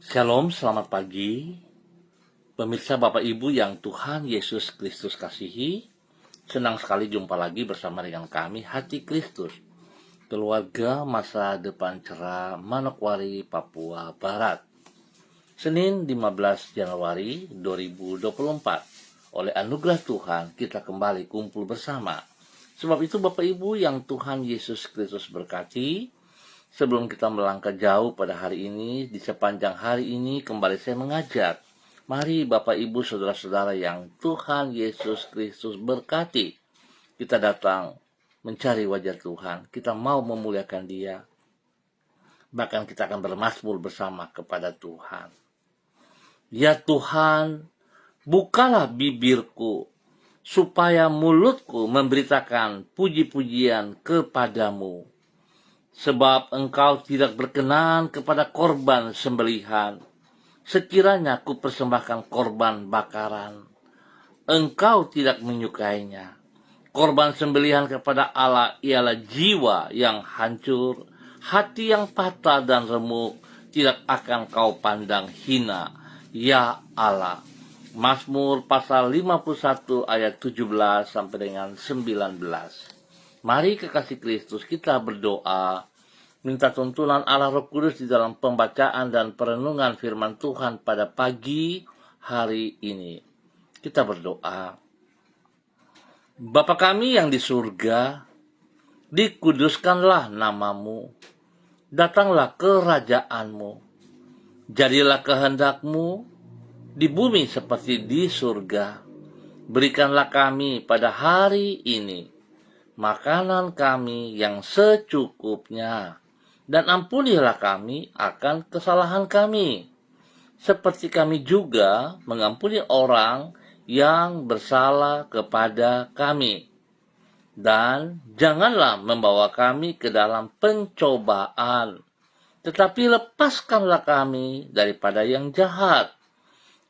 Shalom, selamat pagi. Pemirsa Bapak Ibu yang Tuhan Yesus Kristus kasihi, senang sekali jumpa lagi bersama dengan kami, Hati Kristus, keluarga masa depan cerah Manokwari, Papua Barat. Senin 15 Januari 2024. Oleh anugerah Tuhan, kita kembali kumpul bersama. Sebab itu Bapak Ibu yang Tuhan Yesus Kristus berkati, sebelum kita melangkah jauh pada hari ini, di sepanjang hari ini kembali saya mengajak, mari Bapak Ibu Saudara-saudara yang Tuhan Yesus Kristus berkati, kita datang mencari wajah Tuhan, kita mau memuliakan Dia, bahkan kita akan bermazmur bersama kepada Tuhan. Ya Tuhan, bukalah bibirku, supaya mulutku memberitakan puji-pujian kepadamu. Sebab Engkau tidak berkenan kepada korban sembelihan. Sekiranya ku persembahkan korban bakaran, Engkau tidak menyukainya. Korban sembelihan kepada Allah ialah jiwa yang hancur, hati yang patah dan remuk, tidak akan kau pandang hina, ya Allah. Mazmur pasal 51 ayat 17 sampai dengan 19. Mari kekasih Kristus kita berdoa, minta tuntunan Allah Roh Kudus di dalam pembacaan dan perenungan firman Tuhan pada pagi hari ini. Kita berdoa. Bapa kami yang di surga, dikuduskanlah namamu, datanglah kerajaanmu, jadilah kehendakmu di bumi seperti di surga. Berikanlah kami pada hari ini makanan kami yang secukupnya, dan ampunilah kami akan kesalahan kami, seperti kami juga mengampuni orang yang bersalah kepada kami. Dan janganlah membawa kami ke dalam pencobaan, tetapi lepaskanlah kami daripada yang jahat.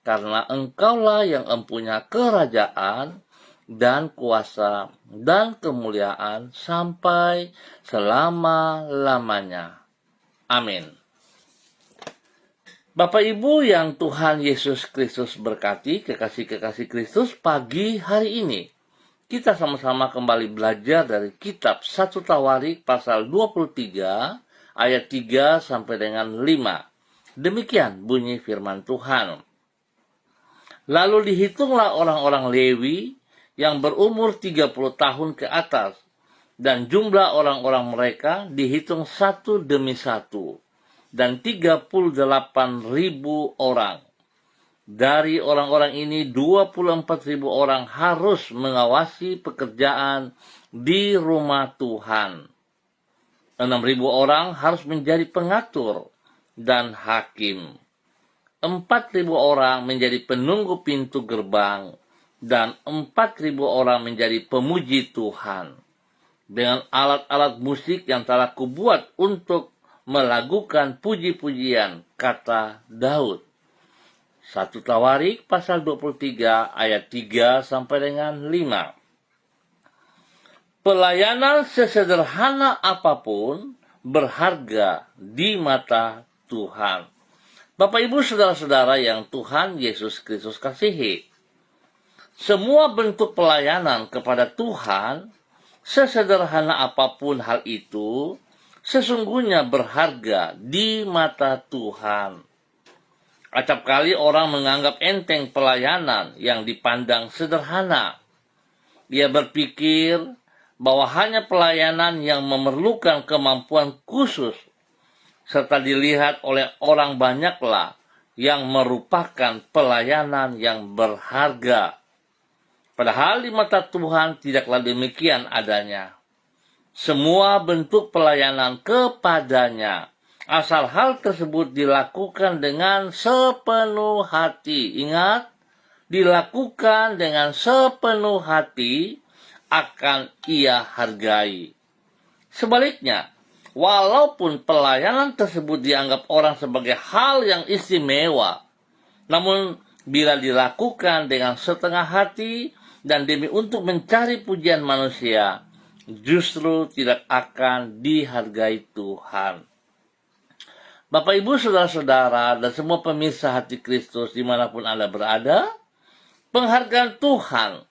Karena Engkaulah yang mempunyai kerajaan dan kuasa dan kemuliaan sampai selama-lamanya. Amin. Bapak Ibu yang Tuhan Yesus Kristus berkati, kekasih-kekasih Kristus, pagi hari ini kita sama-sama kembali belajar dari kitab 1 Tawarik pasal 23 ayat 3 sampai dengan 5. Demikian bunyi firman Tuhan. Lalu dihitunglah orang-orang Lewi yang berumur 30 tahun ke atas, dan jumlah orang-orang mereka dihitung satu demi satu, dan 38.000 orang. Dari orang-orang ini 24.000 orang harus mengawasi pekerjaan di rumah Tuhan. 6.000 orang harus menjadi pengatur dan hakim. 4.000 orang menjadi penunggu pintu gerbang, dan 4.000 orang menjadi pemuji Tuhan. Dengan alat-alat musik yang telah kubuat untuk melakukan puji-pujian, kata Daud. 1 Tawarik pasal 23 ayat 3 sampai dengan 5. Pelayanan sesederhana apapun berharga di mata Tuhan. Bapak Ibu Saudara-saudara yang Tuhan Yesus Kristus kasihi, semua bentuk pelayanan kepada Tuhan, sesederhana apapun hal itu, sesungguhnya berharga di mata Tuhan. Acap kali orang menganggap enteng pelayanan yang dipandang sederhana. Dia berpikir bahwa hanya pelayanan yang memerlukan kemampuan khusus serta dilihat oleh orang banyaklah yang merupakan pelayanan yang berharga. Padahal di mata Tuhan tidaklah demikian adanya. Semua bentuk pelayanan kepadanya, asal hal tersebut dilakukan dengan sepenuh hati. Ingat, dilakukan dengan sepenuh hati akan ia hargai. Sebaliknya, walaupun pelayanan tersebut dianggap orang sebagai hal yang istimewa, namun bila dilakukan dengan setengah hati dan demi untuk mencari pujian manusia, justru tidak akan dihargai Tuhan. Bapak, Ibu, Saudara-saudara, dan semua pemirsa Hati Kristus dimanapun Anda berada, penghargaan Tuhan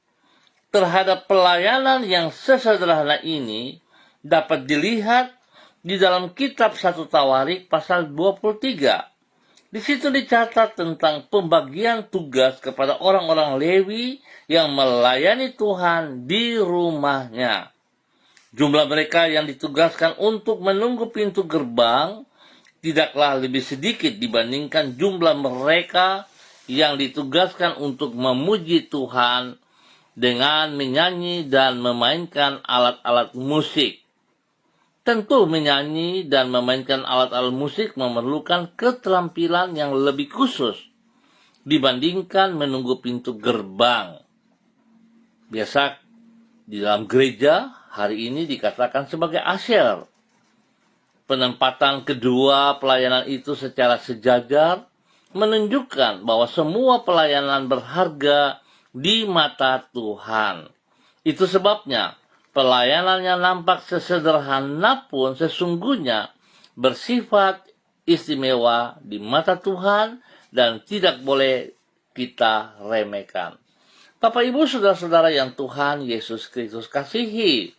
terhadap pelayanan yang sesederhana ini dapat dilihat di dalam kitab 1 Tawarik pasal 23. Di situ dicatat tentang pembagian tugas kepada orang-orang Lewi yang melayani Tuhan di rumahnya. Jumlah mereka yang ditugaskan untuk menunggu pintu gerbang tidaklah lebih sedikit dibandingkan jumlah mereka yang ditugaskan untuk memuji Tuhan dengan menyanyi dan memainkan alat-alat musik. Tentu menyanyi dan memainkan alat-alat musik memerlukan keterampilan yang lebih khusus dibandingkan menunggu pintu gerbang. Biasa di dalam gereja hari ini dikatakan sebagai asher. Penempatan kedua pelayanan itu secara sejajar menunjukkan bahwa semua pelayanan berharga di mata Tuhan. Itu sebabnya pelayanannya nampak sesederhana pun sesungguhnya bersifat istimewa di mata Tuhan dan tidak boleh kita remehkan. Bapak, Ibu, Saudara-saudara yang Tuhan Yesus Kristus kasihi,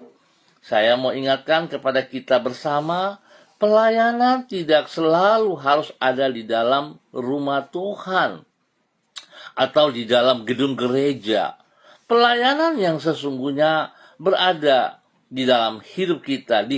saya mau ingatkan kepada kita bersama, pelayanan tidak selalu harus ada di dalam rumah Tuhan atau di dalam gedung gereja. Pelayanan yang sesungguhnya berada di dalam hidup kita, di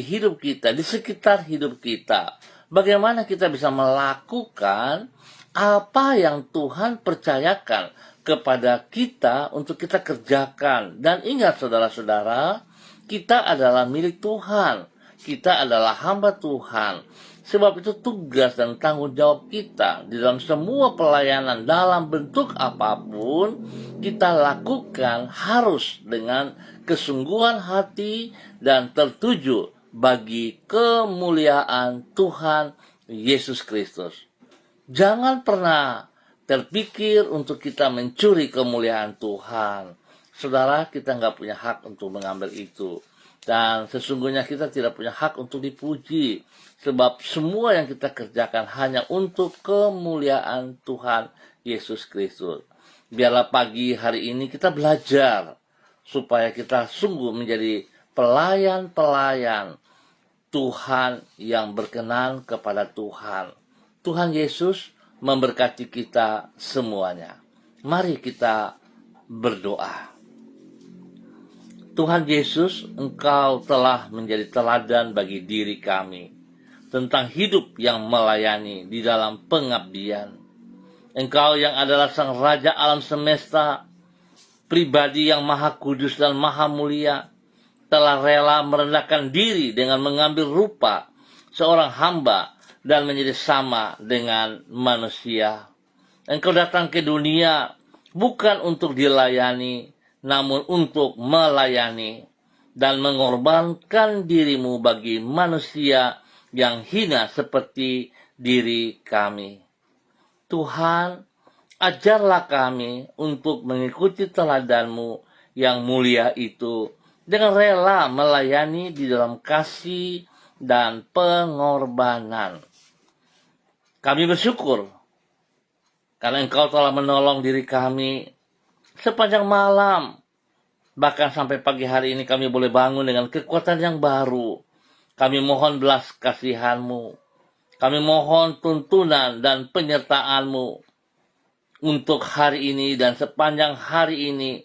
sekitar hidup kita. Bagaimana kita bisa melakukan apa yang Tuhan percayakan kepada kita untuk kita kerjakan. Dan ingat saudara-saudara, kita adalah milik Tuhan. Kita adalah hamba Tuhan. Sebab itu tugas dan tanggung jawab kita di dalam semua pelayanan dalam bentuk apapun kita lakukan harus dengan kesungguhan hati dan tertuju bagi kemuliaan Tuhan Yesus Kristus. Jangan pernah terpikir untuk kita mencuri kemuliaan Tuhan. Saudara, kita nggak punya hak untuk mengambil itu. Dan sesungguhnya kita tidak punya hak untuk dipuji. Sebab semua yang kita kerjakan hanya untuk kemuliaan Tuhan Yesus Kristus. Biarlah pagi hari ini kita belajar supaya kita sungguh menjadi pelayan-pelayan Tuhan yang berkenan kepada Tuhan. Tuhan Yesus memberkati kita semuanya. Mari kita berdoa. Tuhan Yesus, Engkau telah menjadi teladan bagi diri kami tentang hidup yang melayani di dalam pengabdian. Engkau yang adalah Sang Raja alam semesta, pribadi yang maha kudus dan maha mulia, telah rela merendahkan diri dengan mengambil rupa seorang hamba dan menjadi sama dengan manusia. Engkau datang ke dunia bukan untuk dilayani, namun untuk melayani dan mengorbankan dirimu bagi manusia yang hina seperti diri kami. Tuhan, ajarlah kami untuk mengikuti teladan-Mu yang mulia itu dengan rela melayani di dalam kasih dan pengorbanan. Kami bersyukur karena Engkau telah menolong diri kami sepanjang malam. Bahkan sampai pagi hari ini kami boleh bangun dengan kekuatan yang baru. Kami mohon belas kasihan-Mu. Kami mohon tuntunan dan penyertaan-Mu untuk hari ini dan sepanjang hari ini.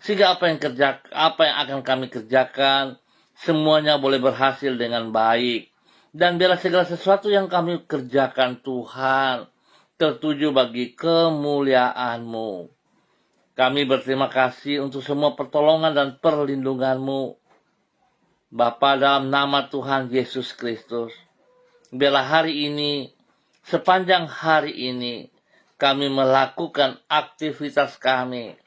Sehingga apa yang akan kami kerjakan, semuanya boleh berhasil dengan baik. Dan biarlah segala sesuatu yang kami kerjakan Tuhan tertuju bagi kemuliaan-Mu. Kami berterima kasih untuk semua pertolongan dan perlindungan-Mu. Bapa, dalam nama Tuhan Yesus Kristus, biarlah hari ini, sepanjang hari ini, kami melakukan aktivitas kami,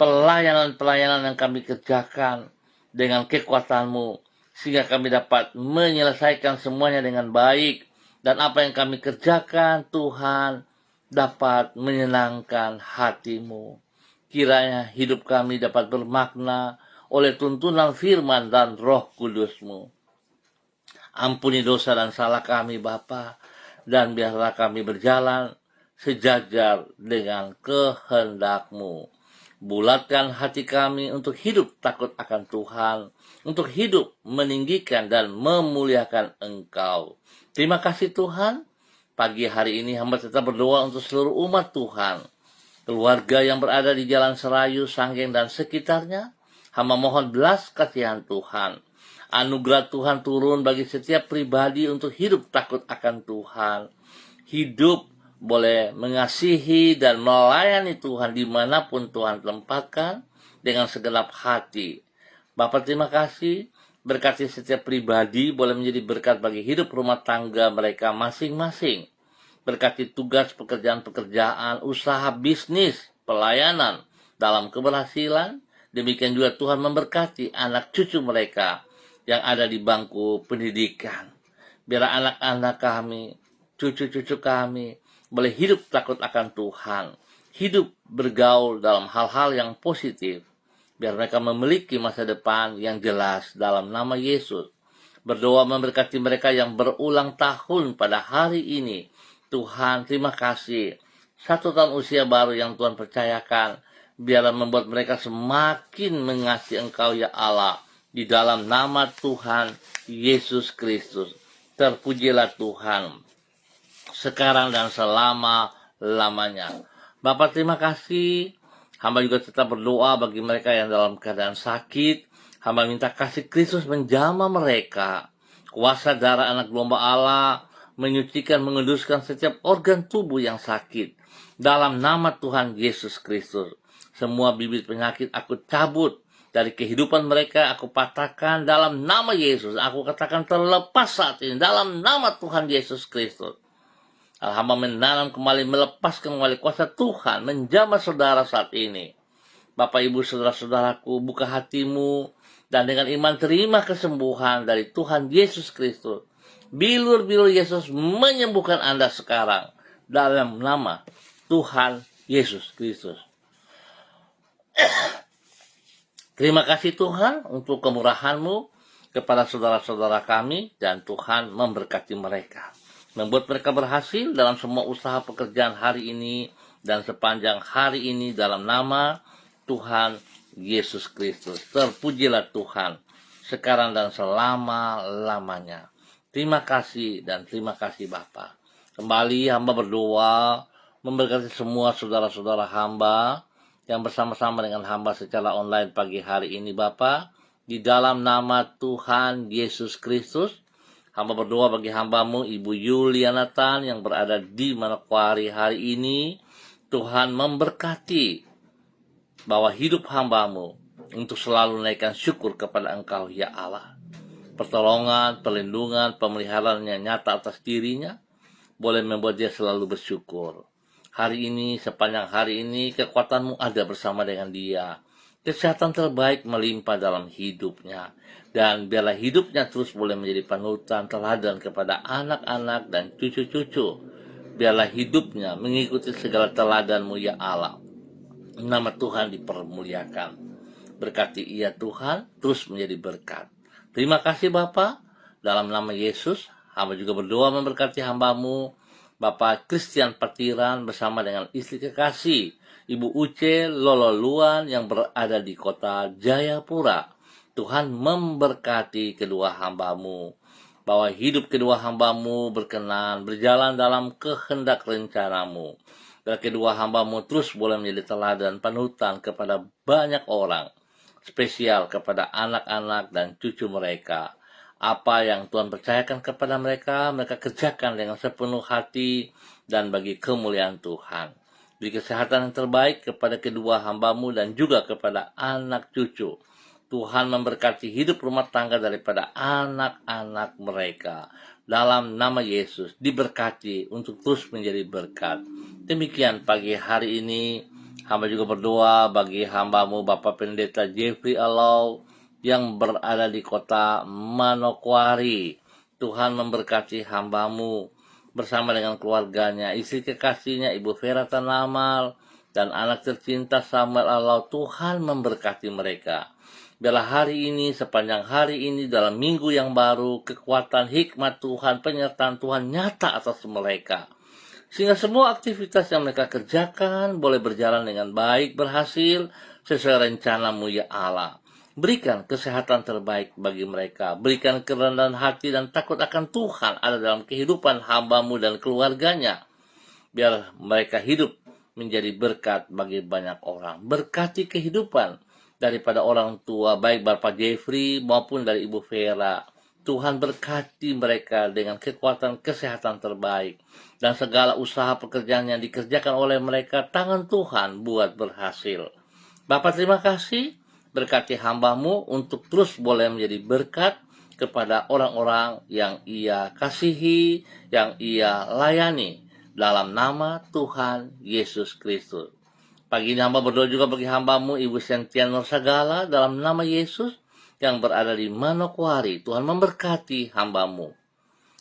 pelayanan-pelayanan yang kami kerjakan dengan kekuatan-Mu, sehingga kami dapat menyelesaikan semuanya dengan baik, dan apa yang kami kerjakan, Tuhan, dapat menyenangkan hati-Mu. Kiranya hidup kami dapat bermakna oleh tuntunan firman dan Roh Kudus-Mu. Ampuni dosa dan salah kami, Bapa, dan biarlah kami berjalan sejajar dengan kehendak-Mu. Bulatkan hati kami untuk hidup takut akan Tuhan, untuk hidup meninggikan dan memuliakan Engkau. Terima kasih Tuhan, pagi hari ini hamba tetap berdoa untuk seluruh umat Tuhan, keluarga yang berada di Jalan Serayu, Sanggeng, dan sekitarnya. Hamba mohon belas kasihan Tuhan. Anugerah Tuhan turun bagi setiap pribadi untuk hidup takut akan Tuhan. Hidup boleh mengasihi dan melayani Tuhan dimanapun Tuhan tempatkan dengan segenap hati. Bapak terima kasih, berkati setiap pribadi boleh menjadi berkat bagi hidup rumah tangga mereka masing-masing. Berkati tugas pekerjaan-pekerjaan, usaha bisnis, pelayanan dalam keberhasilan. Demikian juga Tuhan memberkati anak cucu mereka yang ada di bangku pendidikan. Biar anak-anak kami, cucu-cucu kami boleh hidup takut akan Tuhan, hidup bergaul dalam hal-hal yang positif, biar mereka memiliki masa depan yang jelas dalam nama Yesus. Berdoa memberkati mereka yang berulang tahun pada hari ini. Tuhan, terima kasih. 1 tahun usia baru yang Tuhan percayakan, biarlah membuat mereka semakin mengasihi Engkau ya Allah. Di dalam nama Tuhan Yesus Kristus. Terpujilah Tuhan sekarang dan selama-lamanya. Bapak terima kasih. Hamba juga tetap berdoa bagi mereka yang dalam keadaan sakit. Hamba minta kasih Kristus menjamah mereka. Kuasa darah anak domba Allah menyucikan, menguduskan setiap organ tubuh yang sakit. Dalam nama Tuhan Yesus Kristus. Semua bibit penyakit aku cabut dari kehidupan mereka, aku patahkan dalam nama Yesus. Aku katakan terlepas saat ini dalam nama Tuhan Yesus Kristus. Hamba menanam kembali, melepaskan kembali kuasa Tuhan menjamah saudara saat ini. Bapak, Ibu, saudara-saudaraku, buka hatimu dan dengan iman terima kesembuhan dari Tuhan Yesus Kristus. Bilur-bilur Yesus menyembuhkan Anda sekarang dalam nama Tuhan Yesus Kristus. Terima kasih Tuhan untuk kemurahan-Mu kepada saudara-saudara kami, dan Tuhan memberkati mereka. Membuat mereka berhasil dalam semua usaha pekerjaan hari ini dan sepanjang hari ini dalam nama Tuhan Yesus Kristus. Terpujilah Tuhan sekarang dan selama-lamanya. Terima kasih dan terima kasih Bapa. Kembali hamba berdoa memberkati semua saudara-saudara hamba yang bersama-sama dengan hamba secara online pagi hari ini Bapa. Di dalam nama Tuhan Yesus Kristus, hamba berdoa bagi hambamu Ibu Yuliana Tan yang berada di Manokwari hari ini. Tuhan memberkati bahwa hidup hambamu untuk selalu menaikkan syukur kepada Engkau ya Allah. Pertolongan, perlindungan, pemeliharaan yang nyata atas dirinya boleh membuat dia selalu bersyukur. Hari ini, sepanjang hari ini, kekuatan-Mu ada bersama dengan dia. Kesehatan terbaik melimpah dalam hidupnya. Dan biarlah hidupnya terus boleh menjadi panutan, teladan kepada anak-anak dan cucu-cucu. Biarlah hidupnya mengikuti segala teladan-Mu ya Allah. Nama Tuhan dipermuliakan. Berkati ia Tuhan, terus menjadi berkat. Terima kasih Bapa. Dalam nama Yesus, hamba juga berdoa memberkati hambamu, Bapak Christian Patiran bersama dengan istri kekasih, Ibu Uce Lololuan yang berada di kota Jayapura. Tuhan memberkati kedua hambamu, bahwa hidup kedua hambamu berkenan, berjalan dalam kehendak rencanamu. Dan kedua hambamu terus boleh menjadi teladan panutan kepada banyak orang, spesial kepada anak-anak dan cucu mereka. Apa yang Tuhan percayakan kepada mereka, mereka kerjakan dengan sepenuh hati dan bagi kemuliaan Tuhan. Beri kesehatan yang terbaik kepada kedua hambamu dan juga kepada anak cucu. Tuhan memberkati hidup rumah tangga daripada anak-anak mereka. Dalam nama Yesus diberkati untuk terus menjadi berkat. Demikian pagi hari ini, hamba juga berdoa bagi hambamu Bapak Pendeta Jeffrey Alau yang berada di kota Manokwari. Tuhan memberkati hambamu bersama dengan keluarganya, istri kekasihnya Ibu Vera Tanamal, dan anak tercinta Samuel Alau. Tuhan memberkati mereka. Biarlah hari ini, sepanjang hari ini, dalam minggu yang baru, kekuatan hikmat Tuhan, penyertaan Tuhan nyata atas mereka. Sehingga semua aktivitas yang mereka kerjakan boleh berjalan dengan baik, berhasil, sesuai rencana-Mu ya Allah. Berikan kesehatan terbaik bagi mereka. Berikan kerendahan hati dan takut akan Tuhan ada dalam kehidupan hamba-Mu dan keluarganya. Biar mereka hidup menjadi berkat bagi banyak orang. Berkati kehidupan daripada orang tua, baik Bapak Jeffrey maupun dari Ibu Vera. Tuhan berkati mereka dengan kekuatan kesehatan terbaik. Dan segala usaha pekerjaan yang dikerjakan oleh mereka, tangan Tuhan buat berhasil. Bapak terima kasih, berkati hamba-Mu untuk terus boleh menjadi berkat kepada orang-orang yang Ia kasihi, yang Ia layani. Dalam nama Tuhan Yesus Kristus. Pagi ini hamba berdoa juga bagi hamba-Mu Ibu Sentia Nursagala dalam nama Yesus yang berada di Manokwari. Tuhan memberkati hamba-Mu.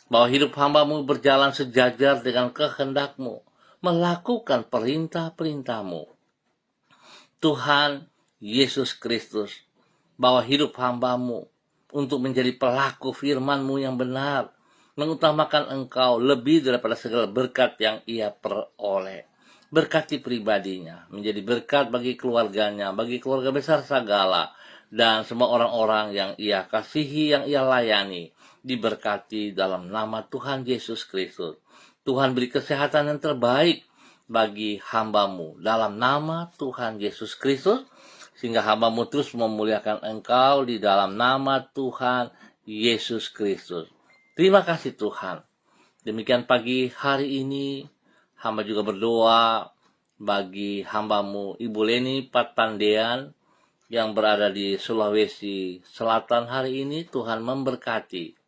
Bahwa hidup hamba-Mu berjalan sejajar dengan kehendak-Mu. Melakukan perintah-perintah-Mu. Tuhan Yesus Kristus, bahwa hidup hamba-Mu untuk menjadi pelaku firman-Mu yang benar, mengutamakan Engkau lebih daripada segala berkat yang ia peroleh. Berkati pribadinya, menjadi berkat bagi keluarganya, bagi keluarga besar Sagala, dan semua orang-orang yang ia kasihi, yang ia layani, diberkati dalam nama Tuhan Yesus Kristus. Tuhan beri kesehatan yang terbaik bagi hamba-Mu dalam nama Tuhan Yesus Kristus, sehingga hamba-Mu terus memuliakan Engkau di dalam nama Tuhan Yesus Kristus. Terima kasih Tuhan. Demikian pagi hari ini, hamba juga berdoa bagi hamba-Mu Ibu Leni Patpandean yang berada di Sulawesi Selatan hari ini. Tuhan memberkati.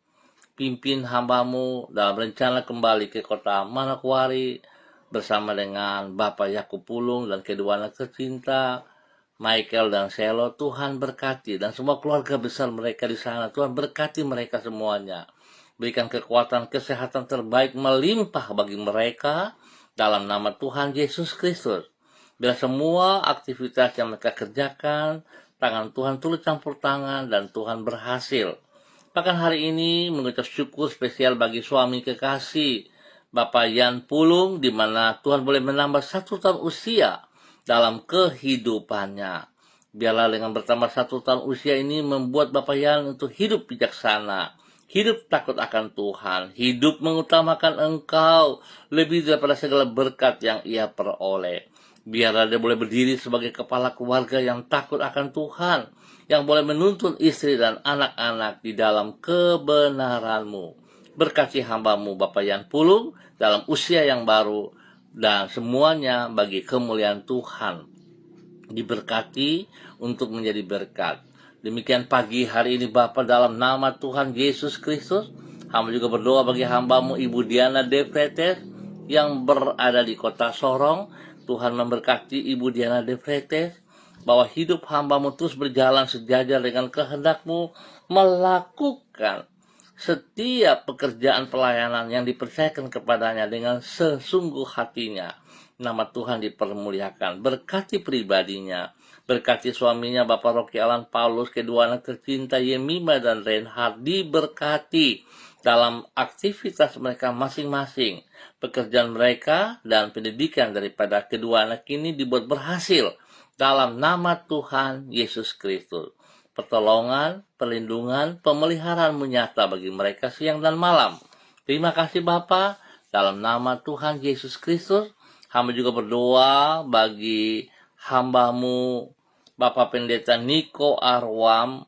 Pimpin hamba-Mu dalam rencana kembali ke kota Manokwari bersama dengan Bapak Yakub Pulung dan kedua anak tercinta, Michael dan Selo. Tuhan berkati dan semua keluarga besar mereka di sana. Tuhan berkati mereka semuanya. Berikan kekuatan kesehatan terbaik melimpah bagi mereka dalam nama Tuhan Yesus Kristus. Biar semua aktivitas yang mereka kerjakan, tangan Tuhan turut campur tangan dan Tuhan berhasil. Bahkan hari ini mengucap syukur spesial bagi suami kekasih Bapak Yan Pulung, di mana Tuhan boleh menambah 1 tahun usia dalam kehidupannya. Biarlah dengan bertambah 1 tahun usia ini membuat Bapak Yan untuk hidup bijaksana, hidup takut akan Tuhan, hidup mengutamakan Engkau lebih daripada segala berkat yang ia peroleh. Biarlah dia boleh berdiri sebagai kepala keluarga yang takut akan Tuhan, yang boleh menuntun istri dan anak-anak di dalam kebenaran-Mu. Berkati hamba-Mu Bapak Yan Pulung dalam usia yang baru dan semuanya bagi kemuliaan Tuhan. Diberkati untuk menjadi berkat. Demikian pagi hari ini Bapa, dalam nama Tuhan Yesus Kristus, hamba juga berdoa bagi hamba-Mu Ibu Diana De Fretes yang berada di kota Sorong. Tuhan memberkati Ibu Diana De Fretes, bahwa hidup hamba-Mu terus berjalan sejajar dengan kehendak-Mu, melakukan setiap pekerjaan pelayanan yang dipercayakan kepadanya dengan sesungguh hatinya. Nama Tuhan dipermuliakan. Berkati pribadinya, berkati suaminya Bapak Rocky Alan Paulus, kedua anak tercinta Yemima dan Reinhard, diberkati dalam aktivitas mereka masing-masing. Pekerjaan mereka dan pendidikan daripada kedua anak ini dibuat berhasil dalam nama Tuhan Yesus Kristus. Pertolongan, perlindungan, pemeliharaan-Mu nyata bagi mereka siang dan malam. Terima kasih Bapa, dalam nama Tuhan Yesus Kristus. Hamba juga berdoa bagi hamba-Mu Bapak Pendeta Niko Arwam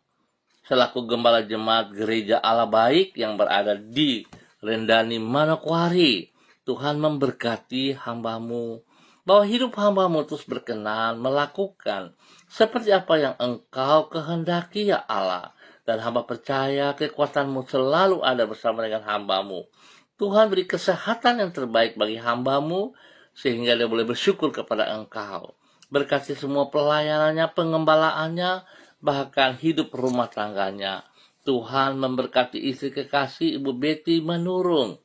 selaku Gembala Jemaat Gereja Allah Baik yang berada di Rendani Manokwari. Tuhan memberkati hamba-Mu, bahwa hidup hamba-Mu terus berkenan melakukan seperti apa yang Engkau kehendaki ya Allah. Dan hamba percaya kekuatan-Mu selalu ada bersama dengan hamba-Mu. Tuhan beri kesehatan yang terbaik bagi hamba-Mu, sehingga dia boleh bersyukur kepada Engkau. Berkati semua pelayanannya, pengembalaannya, bahkan hidup rumah tangganya. Tuhan memberkati istri kekasih Ibu Betty menurun.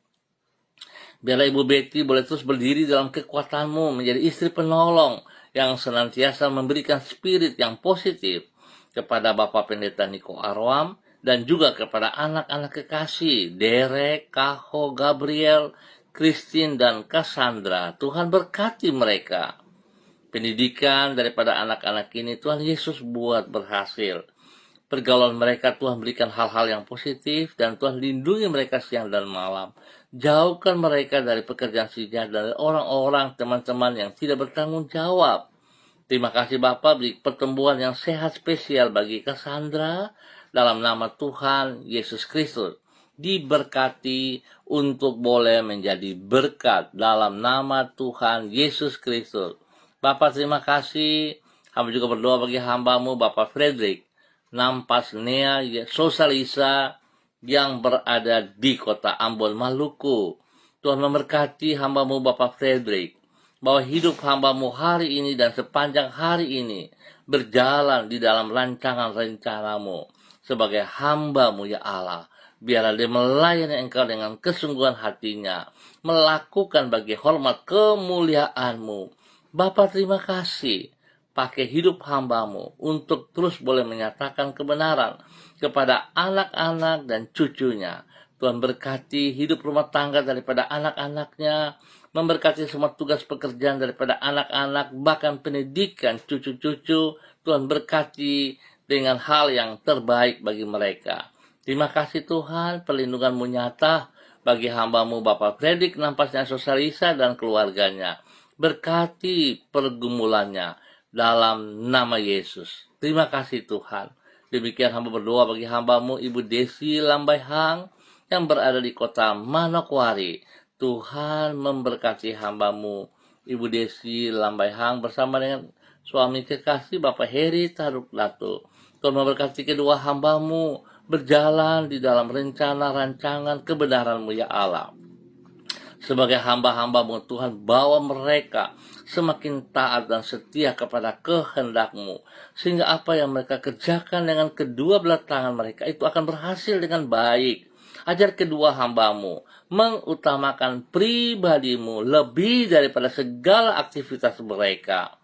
Biarlah Ibu Betty boleh terus berdiri dalam kekuatan-Mu, menjadi istri penolong yang senantiasa memberikan spirit yang positif, kepada Bapak Pendeta Niko Arwam, dan juga kepada anak-anak kekasih, Derek, Kaho, Gabriel, Christine, dan Cassandra. Tuhan berkati mereka. Pendidikan daripada anak-anak ini Tuhan Yesus buat berhasil. Pergaulan mereka Tuhan berikan hal-hal yang positif, dan Tuhan lindungi mereka siang dan malam. Jauhkan mereka dari pekerjaan sejahat, dari orang-orang, teman-teman yang tidak bertanggung jawab. Terima kasih Bapak, beri pertumbuhan yang sehat spesial bagi Cassandra dalam nama Tuhan Yesus Kristus. Diberkati untuk boleh menjadi berkat dalam nama Tuhan Yesus Kristus. Bapak terima kasih. Hamba juga berdoa bagi hambamu Bapak Frederick Nampas Nea Sosalisa yang berada di kota Ambon, Maluku. Tuhan memberkati hambamu Bapak Frederick, bahwa hidup hambamu hari ini dan sepanjang hari ini berjalan di dalam rancangan rencanamu sebagai hambamu ya Allah. Biarlah dia melayani Engkau dengan kesungguhan hatinya, melakukan bagi hormat kemuliaanmu. Bapa terima kasih, pakai hidup hambamu untuk terus boleh menyatakan kebenaran kepada anak-anak dan cucunya. Tuhan berkati hidup rumah tangga daripada anak-anaknya, memberkati semua tugas pekerjaan daripada anak-anak, bahkan pendidikan cucu-cucu. Tuhan berkati dengan hal yang terbaik bagi mereka. Terima kasih Tuhan, perlindungan-Mu nyata bagi hambamu Bapak Frederick Nampasnya Sosalisa dan keluarganya. Berkati pergumulannya dalam nama Yesus. Terima kasih Tuhan. Demikian hamba berdoa bagi hambamu Ibu Desi Lambaihang yang berada di kota Manokwari. Tuhan memberkati hambamu Ibu Desi Lambaihang bersama dengan suami kekasih Bapak Heri Taruk Latu. Tuhan memberkati kedua hambamu berjalan di dalam rencana rancangan kebenaran-Mu ya Allah. Sebagai hamba-hambamu Tuhan, bawa mereka semakin taat dan setia kepada kehendak-Mu, sehingga apa yang mereka kerjakan dengan kedua belah tangan mereka itu akan berhasil dengan baik. Ajar kedua hambamu mengutamakan pribadi-Mu lebih daripada segala aktivitas mereka.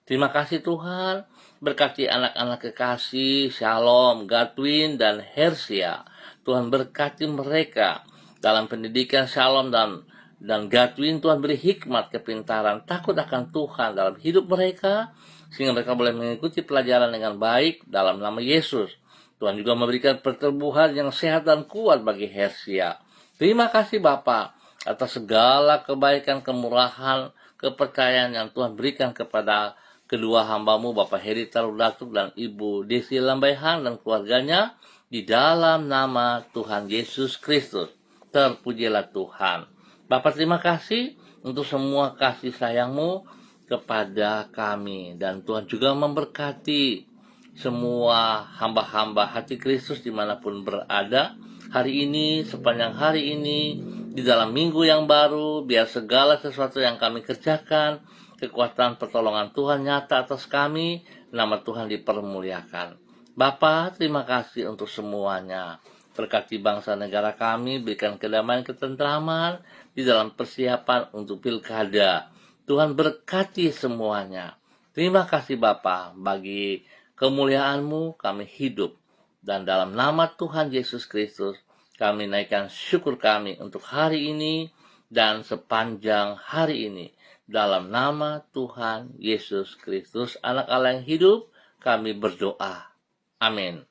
Terima kasih Tuhan, berkati anak-anak kekasih Shalom, Gatwin, dan Hersia. Tuhan berkati mereka dalam pendidikan Shalom dan Gatwin. Tuhan beri hikmat, kepintaran, takut akan Tuhan dalam hidup mereka, sehingga mereka boleh mengikuti pelajaran dengan baik dalam nama Yesus. Tuhan juga memberikan pertumbuhan yang sehat dan kuat bagi Hersia. Terima kasih Bapa atas segala kebaikan, kemurahan, kepercayaan yang Tuhan berikan kepada kedua hambamu Bapak Heri Taruk Datuk dan Ibu Desi Lambaihang dan keluarganya, di dalam nama Tuhan Yesus Kristus. Terpujilah Tuhan. Bapak terima kasih untuk semua kasih sayang-Mu kepada kami, dan Tuhan juga memberkati semua hamba-hamba hati Kristus dimanapun berada hari ini, sepanjang hari ini, di dalam minggu yang baru. Biar segala sesuatu yang kami kerjakan, kekuatan pertolongan Tuhan nyata atas kami, nama Tuhan dipermuliakan. Bapa terima kasih untuk semuanya. Berkati bangsa negara kami, berikan kedamaian, ketentraman di dalam persiapan untuk pilkada. Tuhan berkati semuanya. Terima kasih Bapa, bagi kemuliaan-Mu kami hidup. Dan dalam nama Tuhan Yesus Kristus, kami naikkan syukur kami untuk hari ini dan sepanjang hari ini. Dalam nama Tuhan Yesus Kristus, Anak Allah yang hidup, kami berdoa. Amin.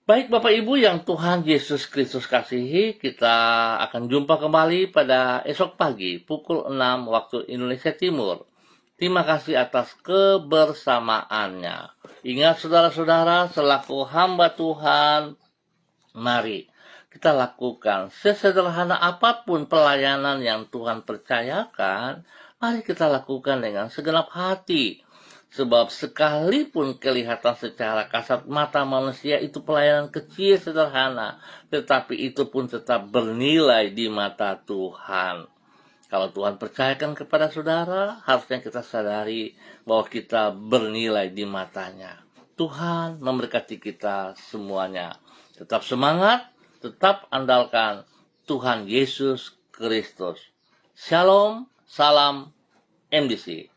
Baik Bapak Ibu yang Tuhan Yesus Kristus kasihi, kita akan jumpa kembali pada esok pagi pukul 6 waktu Indonesia Timur. Terima kasih atas kebersamaannya. Ingat saudara-saudara, selaku hamba Tuhan, mari kita lakukan sesederhana apapun pelayanan yang Tuhan percayakan, mari kita lakukan dengan segenap hati. Sebab sekalipun kelihatan secara kasat mata manusia itu pelayanan kecil sederhana, tetapi itu pun tetap bernilai di mata Tuhan. Kalau Tuhan percayakan kepada saudara, harusnya kita sadari bahwa kita bernilai di matanya. Tuhan memberkati kita semuanya. Tetap semangat, tetap andalkan Tuhan Yesus Kristus. Shalom, salam MDC.